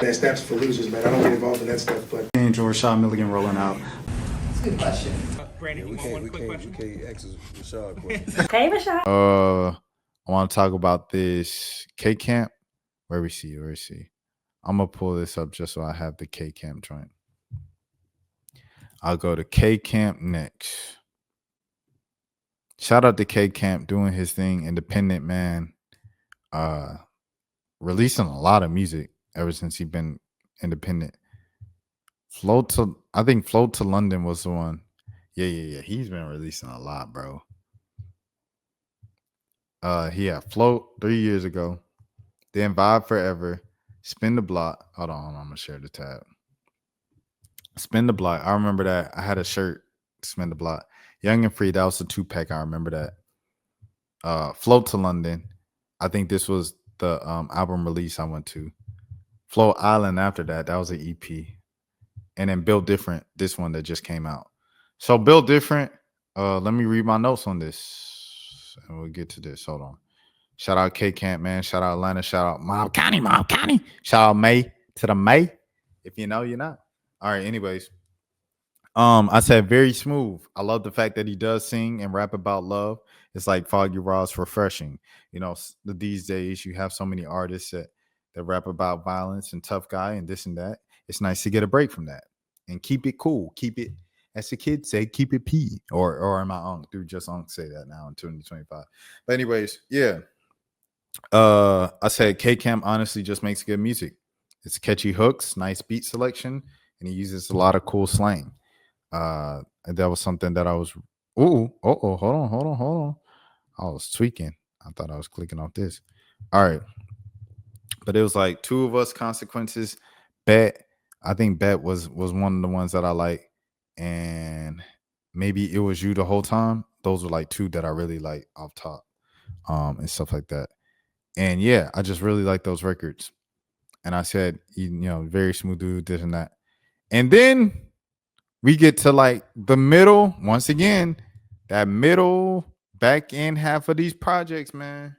That snaps for losers, man. I don't get involved in that stuff, but Angel Rashad Milligan rolling out. That's a good question. Brandon, We you want one can't, quick question? we can't ask Rashad questions. Hey, Rashad. I want to talk about this K Camp. Where we see? I'm gonna pull this up just so I have the K Camp joint. I'll go to K Camp next. Shout out to K Camp doing his thing, independent man. Releasing a lot of music ever since he's been independent. Float to London was the one. Yeah. He's been releasing a lot, bro. He had Float 3 years ago. Then Vibe Forever. Spin the Block. Hold on. I'm gonna share the tab. Spin the Block. I remember that. I had a shirt. Spin the Block. Young and Free. That was the 2-pack. I remember that. Float to London. I think this was the album release I went to. Float Island after that. That was an EP. And then Built Different. This one that just came out. So Built Different. Let me read my notes on this. And we'll get to this. Hold on. Shout out K Camp, man. Shout out Atlanta. Shout out Mob County. Shout out May to the May. If you know, you're not. All right. Anyways, I said very smooth. I love the fact that he does sing and rap about love. It's like Foggy Raw's refreshing. You know, these days you have so many artists that rap about violence and tough guy and this and that. It's nice to get a break from that and keep it cool. Keep it, as the kids say, keep it P. Or am I Unc? Do just Unc say that now in 2025? But anyways, yeah. I said K Camp honestly just makes good music. It's catchy hooks, nice beat selection, and he uses a lot of cool slang. And that was something that I was hold on. I was tweaking. I thought I was clicking off this. All right. But it was like Two of Us, Consequences, Bet. I think Bet was one of the ones that I like. And maybe It Was You the Whole Time. Those were like two that I really like off top. And stuff like that. And yeah, I just really like those records. And I said, you know, very smooth dude, this and that. And then we get to like the middle, once again, that middle back end half of these projects, man.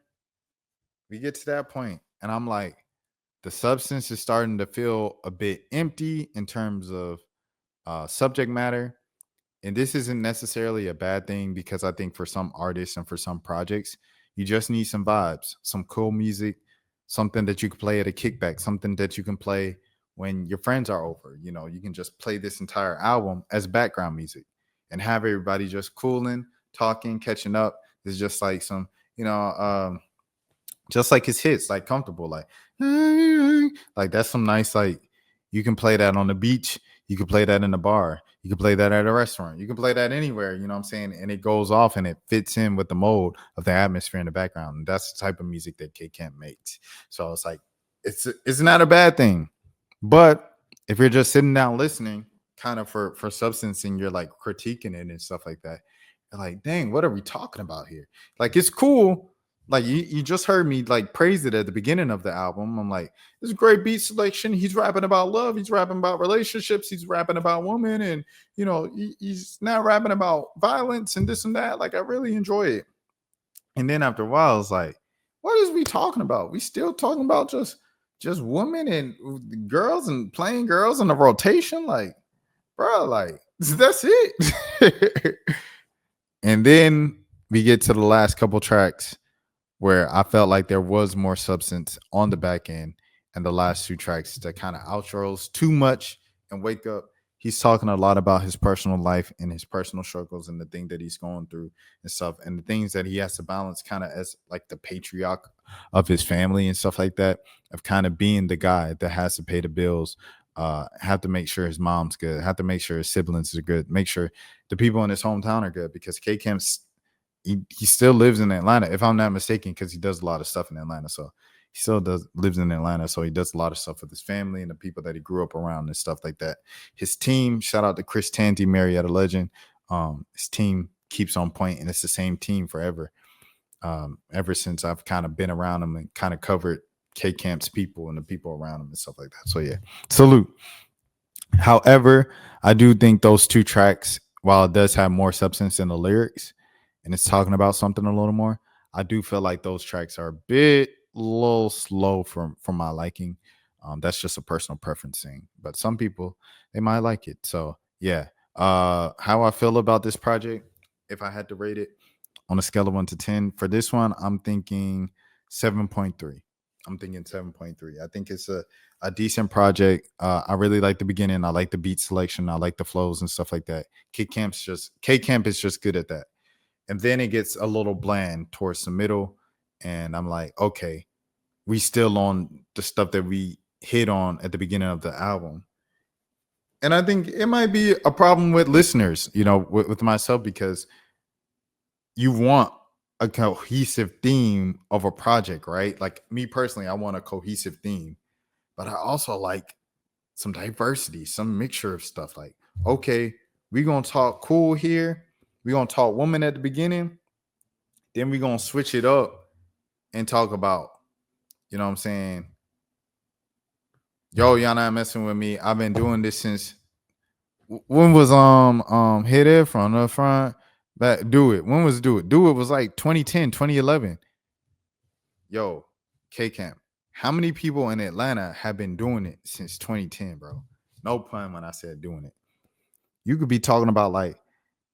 We get to that point, and I'm like, the substance is starting to feel a bit empty in terms of subject matter. And this isn't necessarily a bad thing because I think for some artists and for some projects, you just need some vibes, some cool music, something that you can play at a kickback, something that you can play when your friends are over. You know, you can just play this entire album as background music and have everybody just cooling, talking, catching up. It's just like some, you know, just like his hits, like Comfortable, like that's some nice, like you can play that on the beach. You can play that in the bar. You can play that at a restaurant. You can play that anywhere, you know what I'm saying? And it goes off and it fits in with the mode of the atmosphere in the background. And that's the type of music that K Camp makes. So it's like, it's not a bad thing. But if you're just sitting down listening, kind of for substance and you're like critiquing it and stuff like that, you're like, dang, what are we talking about here? Like, it's cool. Like you just heard me like praise it at the beginning of the album. I'm like, this is great beat selection. He's rapping about love. He's rapping about relationships. He's rapping about women. And, you know, he's not rapping about violence and this and that. Like, I really enjoy it. And then after a while, it's like, what is we talking about? We still talking about just women and girls and playing girls in the rotation? Like, bro, like, that's it. And then we get to the last couple tracks where I felt like there was more substance on the back end, and the last two tracks that kind of outros too much and Wake Up. He's talking a lot about his personal life and his personal struggles and the thing that he's going through and stuff, and the things that he has to balance kind of as like the patriarch of his family and stuff like that, of kind of being the guy that has to pay the bills, have to make sure his mom's good, have to make sure his siblings are good, make sure the people in his hometown are good, because K Camp's he still lives in Atlanta, if I'm not mistaken, because he does a lot of stuff in Atlanta. So he still lives in Atlanta. So he does a lot of stuff with his family and the people that he grew up around and stuff like that. His team, shout out to Chris Tanti, Marietta legend. His team keeps on point, and it's the same team forever. Ever since I've kind of been around him and kind of covered K Camp's people and the people around him and stuff like that. So yeah, salute. However, I do think those two tracks, while it does have more substance in the lyrics, and it's talking about something a little more, I do feel like those tracks are a little slow for my liking. That's just a personal preference thing. But some people, they might like it. So yeah. How I feel about this project, if I had to rate it on a scale of 1 to 10, for this one, I'm thinking 7.3. I'm thinking 7.3. I think it's a decent project. I really like the beginning. I like the beat selection. I like the flows and stuff like that. K Camp is just good at that. And then it gets a little bland towards the middle. And I'm like, okay, we still on the stuff that we hit on at the beginning of the album. And I think it might be a problem with listeners, with myself, because you want a cohesive theme of a project, right? Like me personally, I want a cohesive theme, but I also like some diversity, some mixture of stuff. Like, okay, we're gonna talk cool here, we're gonna talk woman at the beginning, then we're gonna switch it up and talk about, you know what I'm saying? Yo, y'all not messing with me. I've been doing this since when was hit it from the front back. Do it. When was do it? Do it was like 2010, 2011. Yo, K Camp. How many people in Atlanta have been doing it since 2010, bro? No pun when I said doing it. You could be talking about like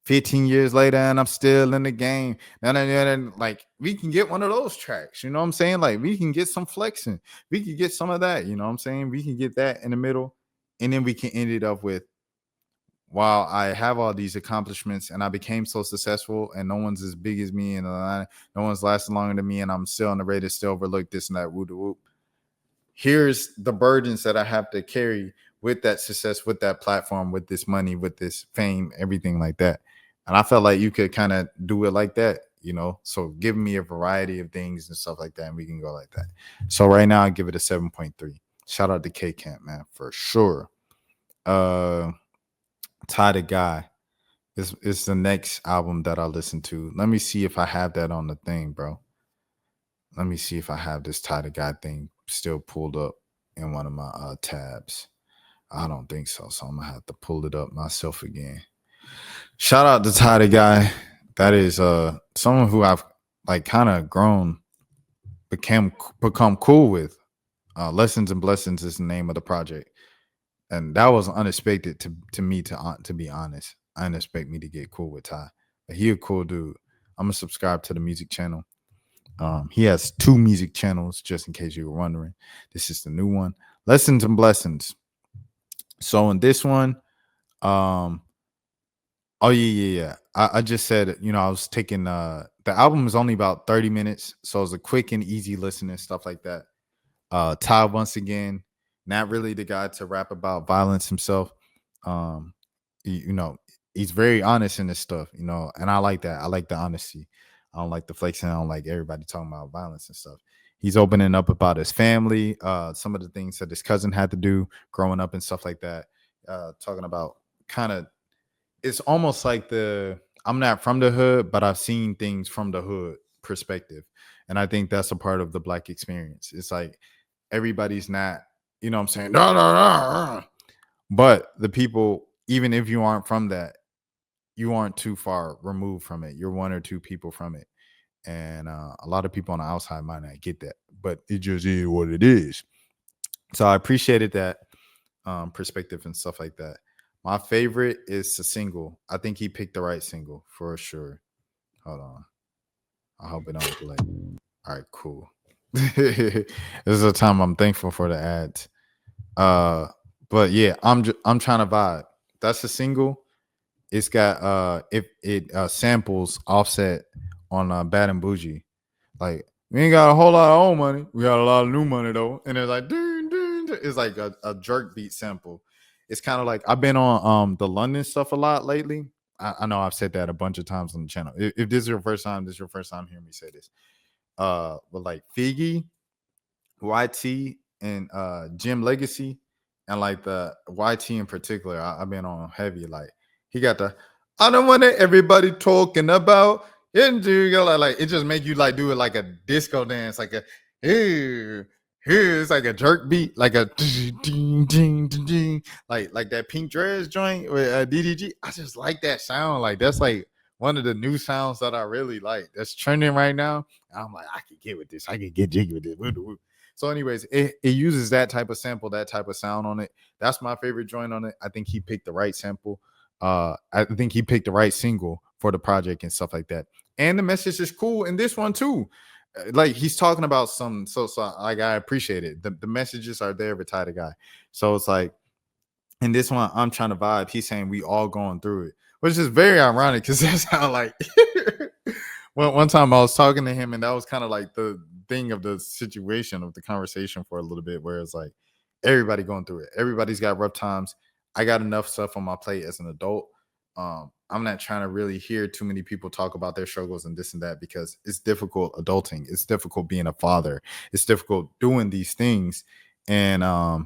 15 years later and I'm still in the game. And like we can get one of those tracks, you know what I'm saying? Like we can get some flexing. We can get some of that, you know what I'm saying? We can get that in the middle. And then we can end it up with, while I have all these accomplishments and I became so successful and no one's as big as me and no one's lasting longer than me and I'm still on the radar, still overlooked, this and that, whoop whoop. Here's the burdens that I have to carry with that success, with that platform, with this money, with this fame, everything like that. And I felt like you could kind of do it like that, So give me a variety of things and stuff like that, and we can go like that. So right now I give it a 7.3. Shout out to K Camp, man, for sure. Ty the Guy is the next album that I listen to. Let me see if I have that on the thing, bro. Let me see if I have this Ty the Guy thing still pulled up in one of my tabs. I don't think so. So I'm gonna have to pull it up myself again. Shout out to Ty the Guy. That is someone who I've like kind of become cool with. Lessons and Blessings is the name of the project. And that was unexpected to me, to be honest. I didn't expect me to get cool with Ty, but he a cool dude. I'm gonna subscribe to the music channel. He has 2 music channels, just in case you were wondering. This is the new one, Lessons and Blessings. So in this one, oh yeah. I just said, I was taking the album is only about 30 minutes, so it's a quick and easy listen and stuff like that. Ty, once again, not really the guy to rap about violence himself. He's very honest in this stuff, and I like that. I like the honesty. I don't like the flexing. I don't like everybody talking about violence and stuff. He's opening up about his family, some of the things that his cousin had to do growing up and stuff like that. Talking about kind of, it's almost like I'm not from the hood, but I've seen things from the hood perspective. And I think that's a part of the Black experience. It's like everybody's not, you know what I'm saying? No, no, no. But the people, even if you aren't from that, you aren't too far removed from it. You're 1 or 2 people from it. And a lot of people on the outside might not get that, but it just is what it is. So I appreciated that perspective and stuff like that. My favorite is a single. I think he picked the right single for sure. Hold on. I hope it don't play. All right, cool. This is a time I'm thankful for the ads. But yeah, I'm trying to vibe. That's a single. It's got it samples Offset on Bad and Bougie. Like, we ain't got a whole lot of old money. We got a lot of new money though. And it's like ding, ding, ding. It's like a jerk beat sample. It's kind of like, I've been on the London stuff a lot lately. I know I've said that a bunch of times on the channel. If this is your first time, hearing me say this. But like Figgy, YT, and Jim Legacy, and like the YT in particular, I've been on heavy. Like, he got the I don't want everybody talking about. And you go like it just make you like do it like a disco dance, like a here, it's like a jerk beat, like a ding, ding, ding, ding, like that Pink Dress joint with DDG. I just like that sound. Like that's like one of the new sounds that I really like. That's trending right now. And I'm like, I could get with this. I could get jiggy with this. So, anyways, it uses that type of sample, that type of sound on it. That's my favorite joint on it. I think he picked the right sample. I think he picked the right single for the project and stuff like that. And the message is cool in this one too. Like he's talking about some, so like I appreciate it. The messages are there with Ty the Guy. So it's like in this one, I'm trying to vibe. He's saying we all going through it, which is very ironic because that's how like one time I was talking to him, and that was kind of like the thing of the situation of the conversation for a little bit, where it's like everybody going through it. Everybody's got rough times. I got enough stuff on my plate as an adult. I'm not trying to really hear too many people talk about their struggles and this and that because it's difficult adulting. It's difficult being a father. It's difficult doing these things. And I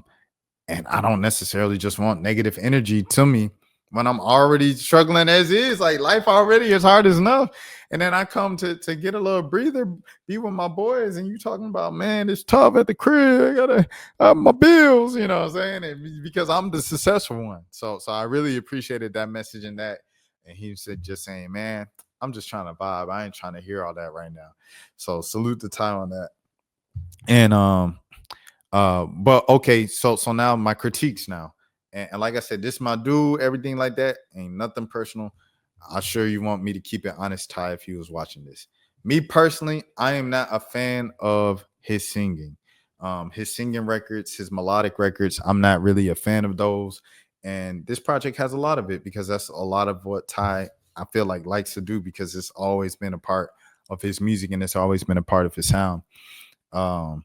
don't necessarily just want negative energy to me when I'm already struggling as is. Like life already is hard as enough. And then I come to get a little breather, be with my boys, and you talking about, man, it's tough at the crib. I gotta have my bills, you know what I'm saying? And because I'm the successful one. So I really appreciated that message and that. And he said, just saying, man, I'm just trying to vibe. I ain't trying to hear all that right now. So salute the Ty on that. And but okay, so now my critiques now. And like I said, this is my dude, everything like that. Ain't nothing personal. I'm sure you want me to keep it honest, Ty, if he was watching this. Me personally, I am not a fan of his singing. His singing records, his melodic records, I'm not really a fan of those. And this project has a lot of it because that's a lot of what Ty, I feel like, likes to do because it's always been a part of his music and it's always been a part of his sound. But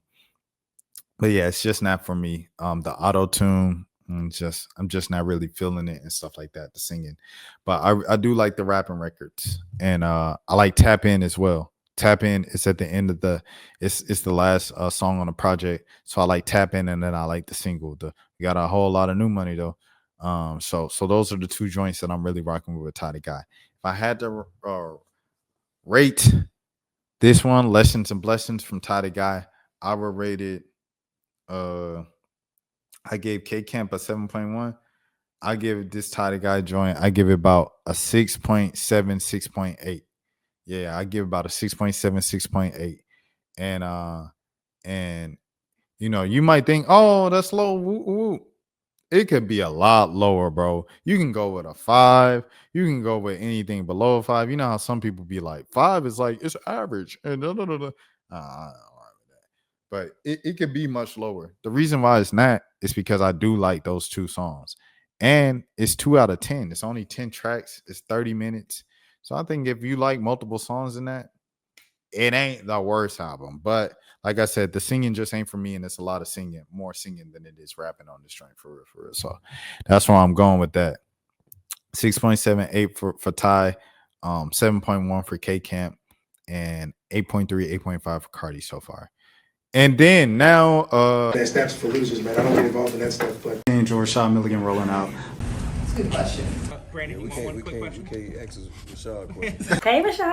yeah, it's just not for me. The auto tune, I'm just not really feeling it and stuff like that. The singing, but I do like the rapping records, and I like Tap In as well. Tap In is at the end of it's the last song on the project, so I like Tap In, and then I like the single. We got a whole lot of new money though. So those are the two joints that I'm really rocking with Ty the Guy. If I had to rate this one, Lessons and Blessings from Ty the Guy, I would rate it. I gave K Camp a 7.1. I give this Ty the Guy joint, I give it about a 6.7, 6.8. Yeah, I give about a 6.7, 6.8. And you know, you might think, oh, that's low. Woo, woo. It could be a lot lower, bro. You can go with a 5. You can go with anything below a 5. You know how some people be like, 5 is like it's average. And but it could be much lower. The reason why it's not is because I do like those two songs. And it's 2 out of 10. It's only 10 tracks. It's 30 minutes. So I think if you like multiple songs in that, it ain't the worst album. But like I said, the singing just ain't for me. And it's a lot of singing, more singing than it is rapping on this joint for real. So that's why I'm going with that. 6.78 for Ty, 7.1 for K Camp, and 8.3, 8.5 for Cardi so far. And then now that's for losers, man. I don't get involved in that stuff, but Seeing Rashad Milligan rolling out. That's a good question. We can't ask Rashad a question. Hey, Rashad.